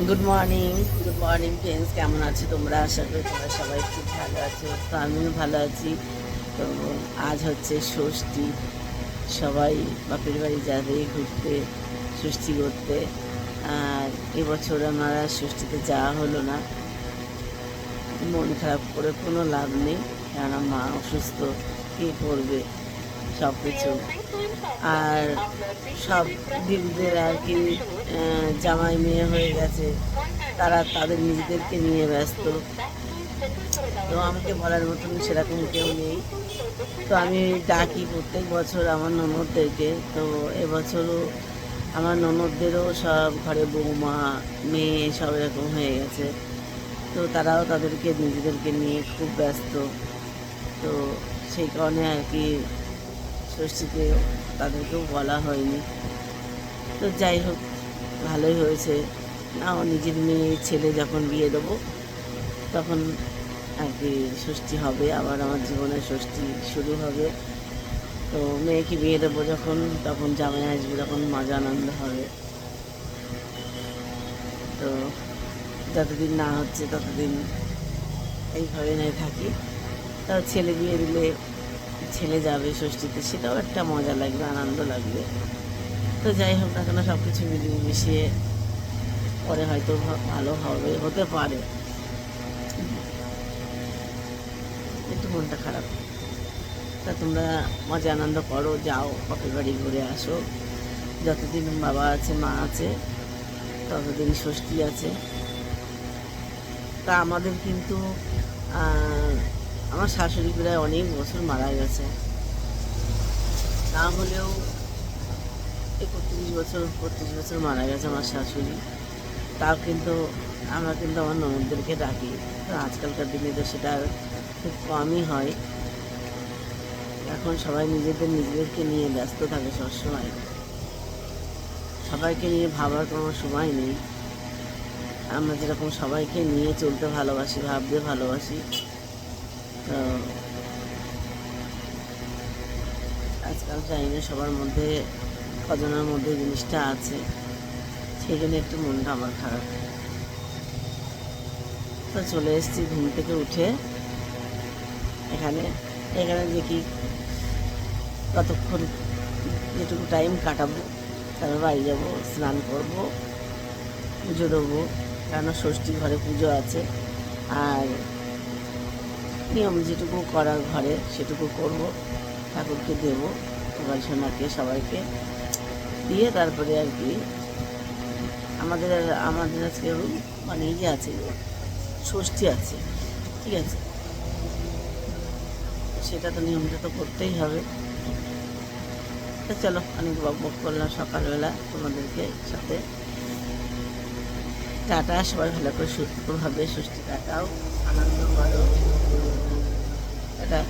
Good morning. Good morning friends, কেমন আছো তোমরা? আশা করি তোমরা সবাই খুব ভালো আছো। তো আমিও ভালো আছি। তো আজ হচ্ছে ষষ্ঠী, সবাই বাপের বাড়ি যাবে ঘুরতে, ষষ্ঠী করতে। আর এবছর আমার আর ষষ্ঠীতে যাওয়া হলো না। মন খারাপ করে কোনো লাভ নেই, কেননা মা অসুস্থ, কে করবে সব কিছু। আর সব দিদিদের আর কি জামাই মেয়ে হয়ে গেছে, তারা তাদের নিজেদেরকে নিয়ে ব্যস্ত। তো আমাকে বলার মতন সেরকম কেউ নেই। তো আমি ডাকি প্রত্যেক বছর আমার ননদদেরকে। তো এবছরও আমার ননদদেরও সব ঘরে বৌমা মেয়ে সব এরকম হয়ে গেছে। তো তারাও তাদেরকে নিজেদেরকে নিয়ে খুব ব্যস্ত। তো সেই কারণে আর কি ষষ্ঠীতে তাদেরকেও বলা হয়নি। তো যাই হোক, ভালোই হয়েছে। আমার নিজের মেয়ে ছেলে যখন বিয়ে দেবো তখন আর কি ষষ্ঠী হবে, আবার আমার জীবনের ষষ্ঠী শুরু হবে। তো মেয়েকে বিয়ে দেবো যখন, তখন জামাই আসবে, তখন মজা আনন্দ হবে। তো যতদিন না হচ্ছে ততদিন এইভাবে নিয়ে থাকি। তাও ছেলে বিয়ে দিলে ছেলে যাবে ষষ্ঠীতে, সেটাও একটা মজা লাগবে, আনন্দ লাগবে। তো যাই হোক না কেন, সব কিছু মিলিয়ে মিশিয়ে পরে হয়তো ভালো হবে, হতে পারে। একটু মনটা খারাপ। তা তোমরা মজা আনন্দ করো, যাও বাপের বাড়ি ঘুরে আসো। যতদিন বাবা আছে মা আছে ততদিন ষষ্ঠী আছে। তা আমাদের কিন্তু আমার শাশুড়ি প্রায় অনেক বছর মারা গেছে, না হলেও 31 বছর মারা গেছে আমার শাশুড়ি। তাও কিন্তু আমরা কিন্তু আমার ননদদেরকে ডাকি। তো আজকালকার দিনে তো সেটা আর খুব কমই হয়। এখন সবাই নিজেদেরকে নিয়ে ব্যস্ত থাকে সবসময়, সবাইকে নিয়ে ভাবার কোনো সময় নেই। আমরা যেরকম সবাইকে নিয়ে চলতে ভালোবাসি, ভাবতে ভালোবাসি, তো আজকাল জানি না সবার মধ্যে কজনের মধ্যে জিনিসটা আছে, সেই জন্য একটু মনটা আমার খারাপ। তো চলে এসেছি ঘুম থেকে উঠে এখানে এখানে দেখি কতক্ষণ যেটুকু টাইম কাটাবো, তারপর বাড়ি যাবো, স্নান করবো, পুজো দেবো, কেন ষষ্ঠী ঘরে পুজো আছে। আর নিয়ম যেটুকু করার ঘরে সেটুকু করব, ঠাকুরকে দেবো, গোপাল সোনাকে সবাইকে দিয়ে তারপরে আর কি আমাদের আমাদের আজকে মানে ইয়ে আছে, ষষ্ঠী আছে, ঠিক আছে, সেটা তো নিয়মটা তো করতেই হবে। তো চলো, অনেক বক করলাম সকালবেলা তোমাদেরকে সাথে। টাটা, সবাই ভালো করে সুস্থভাবে ষষ্ঠী কাটাও, আনন্দ করো। টাটা।